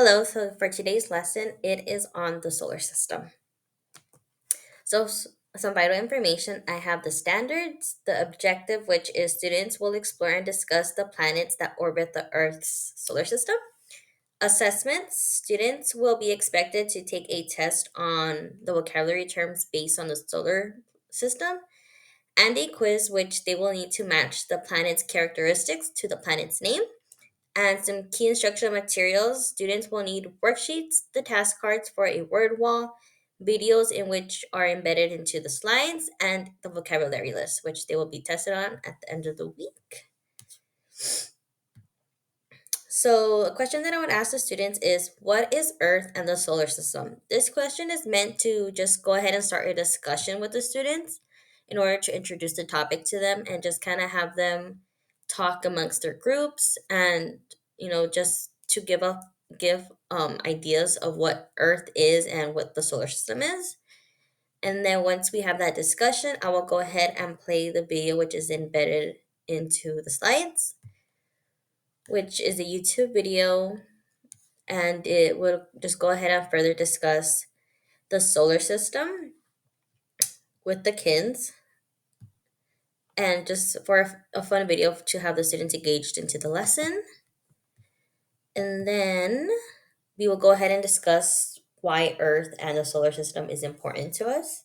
Hello, so for today's lesson, it is on the solar system. So, some vital information I have the standards, the objective, which is students will explore and discuss the planets that orbit the Earth's solar system. Assessments students will be expected to take a test on the vocabulary terms based on the solar system and a quiz, which they will need to match the planet's characteristics to the planet's name. And some key instructional materials. Students will need worksheets, the task cards for a word wall, videos in which are embedded into the slides, and the vocabulary list, which they will be tested on at the end of the week. So, a question that I would ask the students is, what is Earth and the solar system? This question is meant to just go ahead and start a discussion with the students in order to introduce the topic to them and just kind of have them talk amongst their groups and, just to give ideas of what Earth is and what the solar system is. And then once we have that discussion, I will go ahead and play the video which is embedded into the slides, which is a YouTube video, and it will just go ahead and further discuss the solar system with the kids and just for a fun video to have the students engaged into the lesson. And then we will go ahead and discuss why Earth and the solar system is important to us.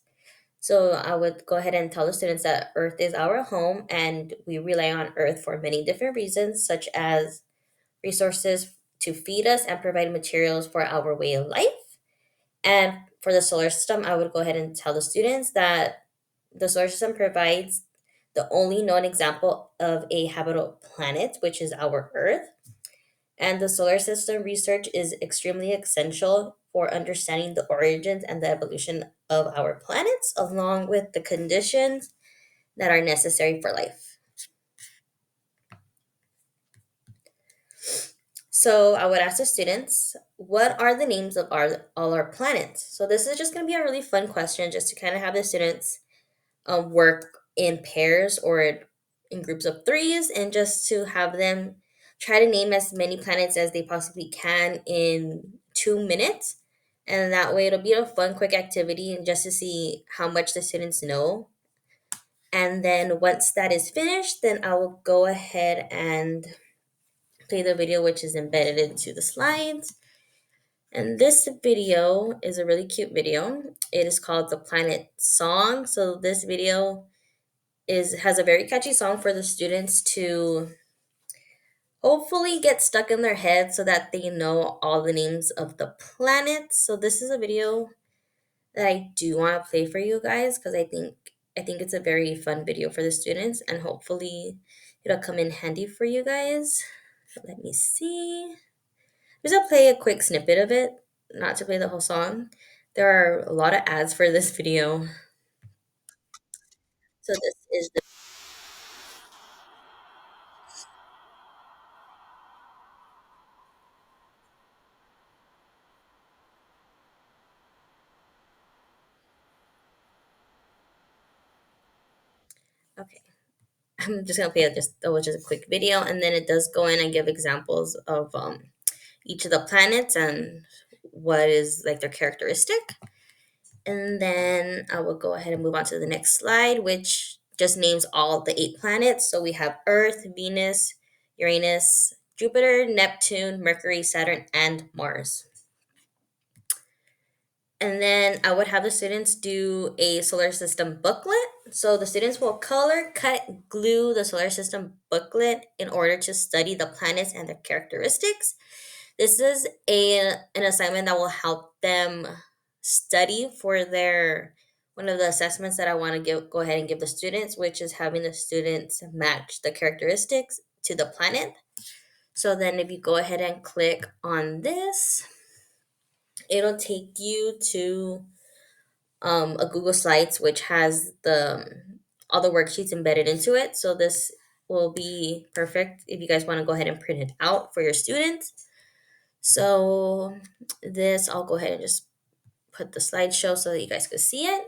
So I would go ahead and tell the students that Earth is our home and we rely on Earth for many different reasons, such as resources to feed us and provide materials for our way of life. And for the solar system, I would go ahead and tell the students that the solar system provides the only known example of a habitable planet, which is our Earth. And the solar system research is extremely essential for understanding the origins and the evolution of our planets, along with the conditions that are necessary for life. So I would ask the students, what are the names of all our planets? So this is just going to be a really fun question just to kind of have the students work in pairs or in groups of threes and just to have them try to name as many planets as they possibly can in 2 minutes. And that way it'll be a fun, quick activity and just to see how much the students know. And then once that is finished, then I will go ahead and play the video which is embedded into the slides. And this video is a really cute video. It is called The Planet Song. So this video has a very catchy song for the students to hopefully get stuck in their head so that they know all the names of the planets. So this is a video that I do want to play for you guys because I think it's a very fun video for the students and hopefully it'll come in handy for you guys. Let me see. Just to play a quick snippet of it, not to play the whole song. There are a lot of ads for this video. So this is the okay. I'm just gonna play just a quick video, and then it does go in and give examples of each of the planets and what is like their characteristic. And then I will go ahead and move on to the next slide, which just names all the 8 planets. So we have Earth, Venus, Uranus, Jupiter, Neptune, Mercury, Saturn, and Mars. And then I would have the students do a solar system booklet. So the students will color, cut, glue the solar system booklet in order to study the planets and their characteristics. This is an assignment that will help them study for their one of the assessments that I want to go ahead and give the students, which is having the students match the characteristics to the planet. So then if you go ahead and click on this, it'll take you to a Google Slides which has the all the worksheets embedded into it. So this will be perfect if you guys want to go ahead and print it out for your students. So this, I'll go ahead and just put the slideshow so that you guys can see it.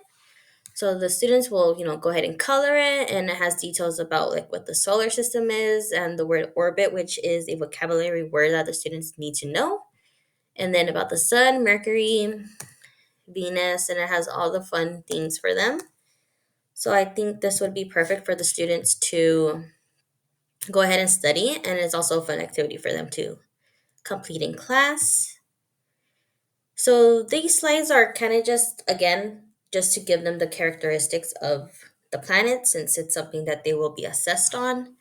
So the students will, go ahead and color it, and it has details about like what the solar system is and the word orbit, which is a vocabulary word that the students need to know. And then about the sun, Mercury, Venus, and it has all the fun things for them. So I think this would be perfect for the students to go ahead and study, and it's also a fun activity for them to complete in class. So these slides are kind of just, again, just to give them the characteristics of the planet since it's something that they will be assessed on.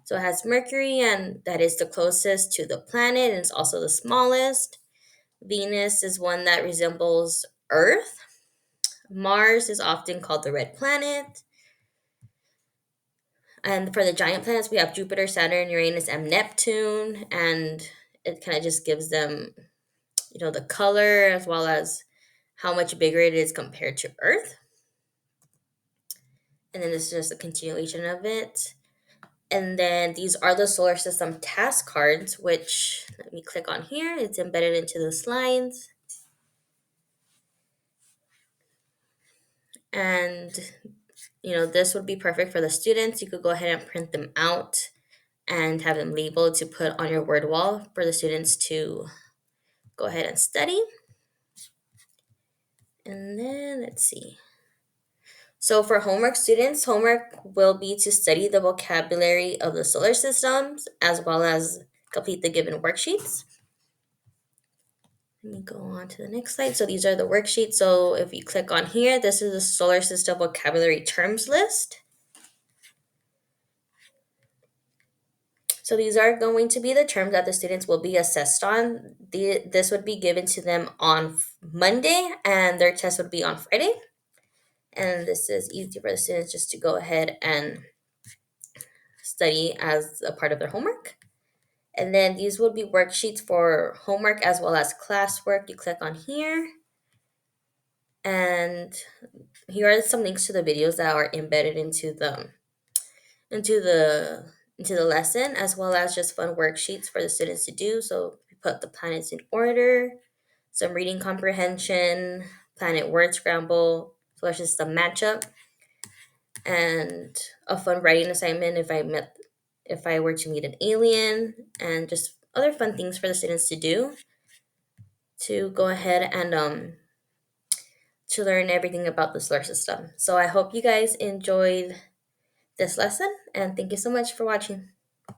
So it has Mercury, and that is the closest to the planet, and it's also the smallest. Venus is one that resembles Earth. Mars is often called the red planet. And for the giant planets, we have Jupiter, Saturn, Uranus, and Neptune. And it kind of just gives them, the color as well as how much bigger it is compared to Earth. And then this is just a continuation of it. And then these are the solar system task cards, which let me click on here. It's embedded into the slides. And, this would be perfect for the students. You could go ahead and print them out and have them labeled to put on your word wall for the students to go ahead and study. And then let's see. So for homework students, homework will be to study the vocabulary of the solar systems as well as complete the given worksheets. Let me go on to the next slide. So these are the worksheets. So if you click on here, this is the solar system vocabulary terms list. So these are going to be the terms that the students will be assessed on. This would be given to them on Monday, and their test would be on Friday. And this is easy for the students just to go ahead and study as a part of their homework. And then these will be worksheets for homework as well as classwork. You click on here, and here are some links to the videos that are embedded into the into the lesson, as well as just fun worksheets for the students to do. So we put the planets in order, some reading comprehension, planet word scramble, solar system matchup, and a fun writing assignment if I were to meet an alien, and just other fun things for the students to do to go ahead and to learn everything about the solar system. So I hope you guys enjoyed this lesson, and thank you so much for watching.